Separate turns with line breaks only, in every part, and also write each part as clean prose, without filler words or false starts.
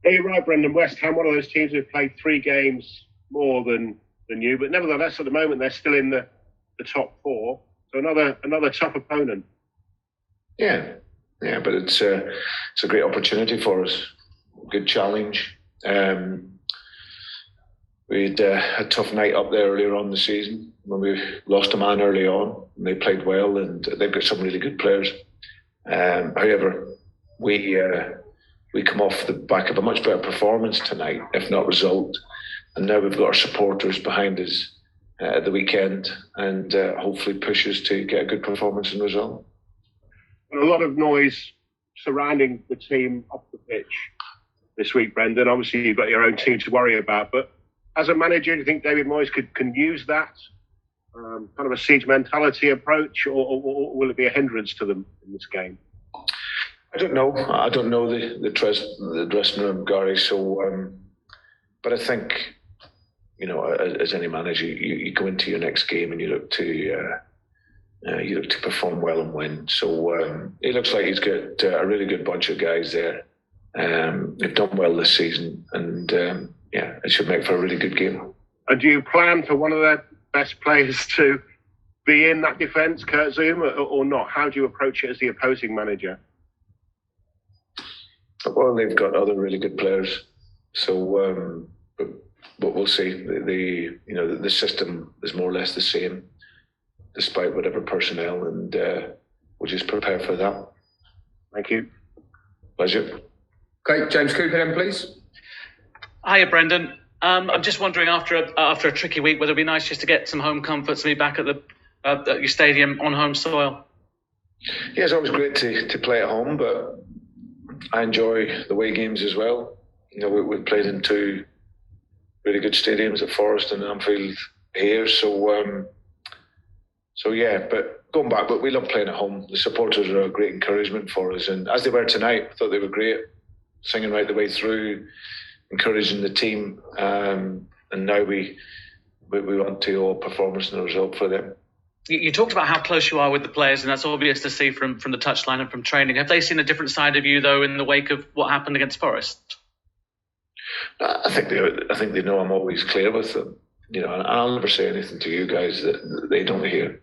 Yeah, you're right, Brendan. West Ham, one of those teams who've played 3 games more than you, but nevertheless, at the moment, they're still in the top 4. So another tough opponent.
Yeah, but it's a great opportunity for us. Good challenge. We had a tough night up there earlier on in the season when we lost a man early on, and they played well, and they've got some really good players. However, we come off the back of a much better performance tonight, if not result, and now we've got our supporters behind us at the weekend, and hopefully push us to get a good performance and result.
A lot of noise surrounding the team off the pitch this week, Brendan. Obviously, you've got your own team to worry about, but as a manager, do you think David Moyes can use that kind of a siege mentality approach, or will it be a hindrance to them in this game?
I don't know. I don't know the dressing room, Gary. So, but I think, as any manager, you go into your next game and you look to perform well and win. So it looks like he's got a really good bunch of guys there. They've done well this season, and it should make for a really good game.
And do you plan for one of their best players to be in that defence, Kurt Zouma, or not? How do you approach it as the opposing manager?
Well, they've got other really good players, so but we'll see. The system is more or less the same, despite whatever personnel, and we'll just prepare for that.
Thank you.
Pleasure.
Okay, James Cooper then, please.
Hiya, Brendan. I'm just wondering, after a tricky week, whether it'd be nice just to get some home comforts and be back at your stadium on home soil.
Yeah, it's always great to play at home, but I enjoy the away games as well. We've played in 2 really good stadiums at Forest and Anfield here, so yeah. But going back, but we love playing at home. The supporters are a great encouragement for us, and as they were tonight, I thought they were great, singing right the way through, encouraging the team, and now we want to all performance and a result for them.
You talked about how close you are with the players, and that's obvious to see from the touchline and from training. Have they seen a different side of you, though, in the wake of what happened against Forest?
I think they know I'm always clear with them. And I'll never say anything to you guys that they don't hear.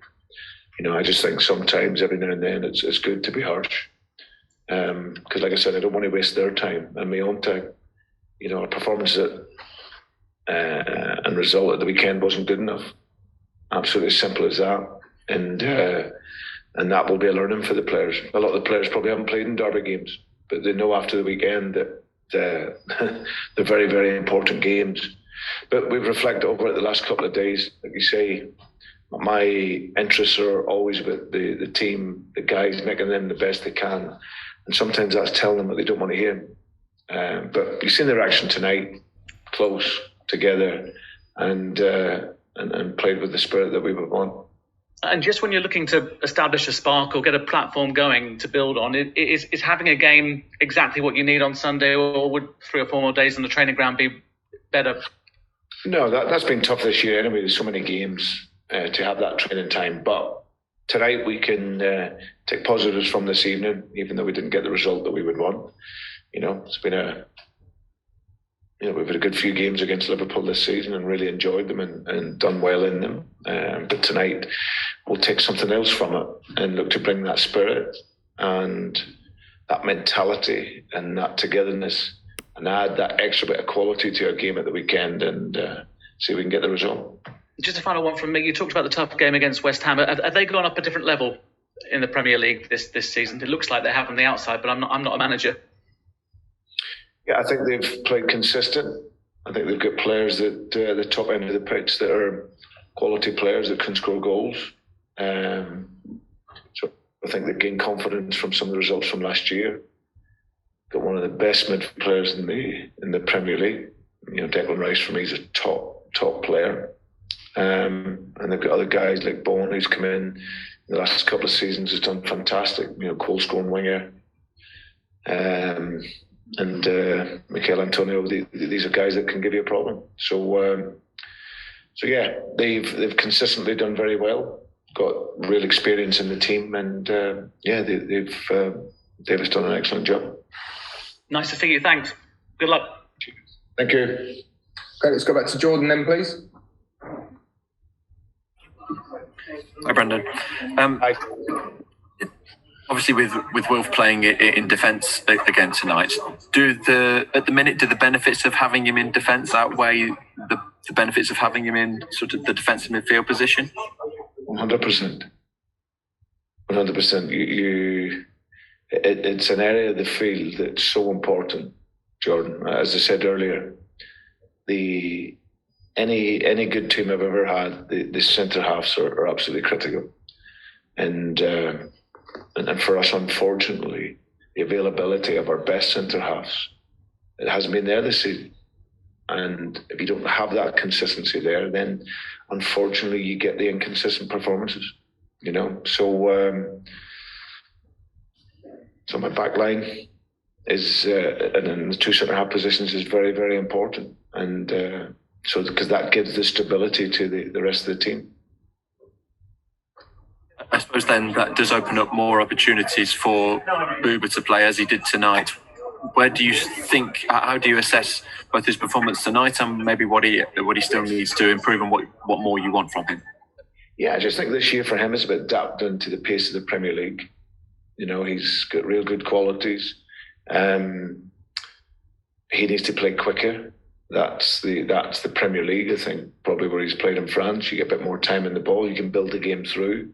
I just think sometimes, every now and then, it's good to be harsh. Because, like I said, I don't want to waste their time and my own time. Our performance and result at the weekend wasn't good enough. Absolutely simple as that. And that will be a learning for the players. A lot of the players probably haven't played in derby games, but they know after the weekend that they're very, very important games. But we've reflected over it the last couple of days. Like you say, my interests are always with the team, the guys, making them the best they can. And sometimes that's telling them what they don't want to hear. But you've seen their action tonight, close, together, and played with the spirit that we would want.
And just when you're looking to establish a spark or get a platform going to build on, is having a game exactly what you need on Sunday, or would 3 or 4 more days on the training ground be better?
No, that's been tough this year anyway. There's so many games to have that training time. But tonight we can take positives from this evening, even though we didn't get the result that we would want. It's been we've had a good few games against Liverpool this season and really enjoyed them and done well in them. But tonight we'll take something else from it and look to bring that spirit and that mentality and that togetherness and add that extra bit of quality to our game at the weekend and see if we can get the result.
Just a final one from me. You talked about the tough game against West Ham. Have they gone up a different level in the Premier League this season? It looks like they have on the outside, but I'm not a manager.
Yeah, I think they've played consistent. I think they've got players at the top end of the pitch that are quality players that can score goals. So I think they've gained confidence from some of the results from last year. Got one of the best midfield players in the Premier League. Declan Rice for me is a top player. And they've got other guys like Bowen who's come in the last couple of seasons, has done fantastic. Goal scoring winger. And Mikel Antonio, these are guys that can give you a problem. So yeah, they've consistently done very well. Got real experience in the team, and David's done an excellent job.
Nice to see you. Thanks. Good luck.
Thank you.
Okay, let's go back to Jordan then, please.
Hi, Brendan.
Hi.
Obviously, with Wilf playing in defence again tonight, do the benefits of having him in defence outweigh the benefits of having him in sort of the defensive midfield position?
100%. 100%. It's an area of the field that's so important, Jordan. As I said earlier, any good team I've ever had, the centre halves are absolutely critical, and for us, unfortunately, the availability of our best centre halves, it hasn't been there this season. And if you don't have that consistency there, then unfortunately you get the inconsistent performances. So my back line is, and in the two centre half positions, is very, very important. And so because that gives the stability to the rest of the team.
I suppose then that does open up more opportunities for Booba to play as he did tonight. Where do you think? How do you assess both his performance tonight and maybe what he still needs to improve and what more you want from him?
Yeah, I just think this year for him is about adapting to the pace of the Premier League. He's got real good qualities. He needs to play quicker. That's the Premier League, I think, probably where he's played in France. You get a bit more time in the ball. You can build the game through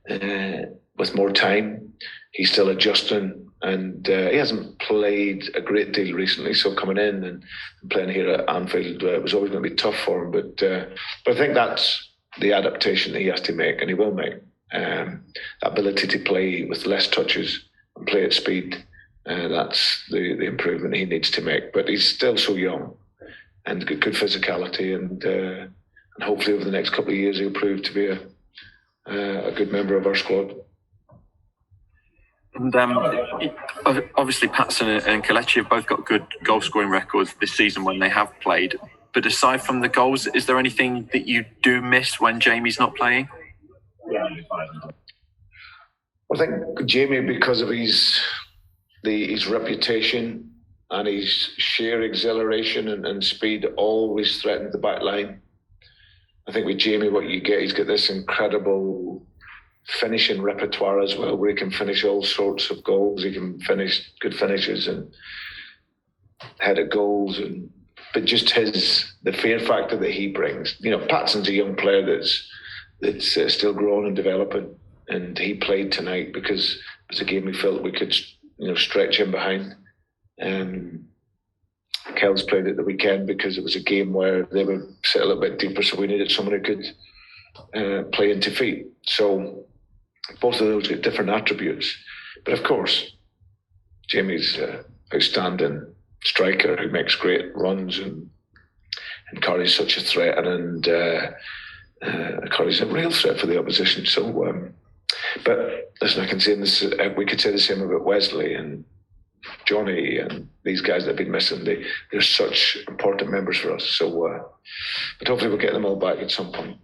with more time. He's still adjusting, and he hasn't played a great deal recently. So coming in and playing here at Anfield was always going to be tough for him. But I think that's the adaptation that he has to make, and he will make. The ability to play with less touches and play at speed. That's the improvement he needs to make. But he's still so young and good physicality, and hopefully over the next couple of years he'll prove to be a good member of our squad.
And obviously Patson and Kelechi have both got good goal scoring records this season when they have played. But aside from the goals, is there anything that you do miss when Jamie's not playing?
I think Jamie, because of his reputation and his sheer exhilaration and speed, always threatened the back line. I think with Jamie, what you get, he's got this incredible finishing repertoire as well, where he can finish all sorts of goals. He can finish good finishes and headed goals, but just the fear factor that he brings. Patson's a young player that's still growing and developing, and he played tonight because it was a game we felt we could stretch him behind. Kells played at the weekend because it was a game where they would sit a little bit deeper, so we needed someone who could play into feet. So both of those get different attributes. But of course, Jamie's an outstanding striker who makes great runs and carries such a threat, and carries a real threat for the opposition. So, but listen, I can say this. We could say the same about Wesley and Johnny and these guys that have been missing. They're such important members for us. So, but hopefully we'll get them all back at some point.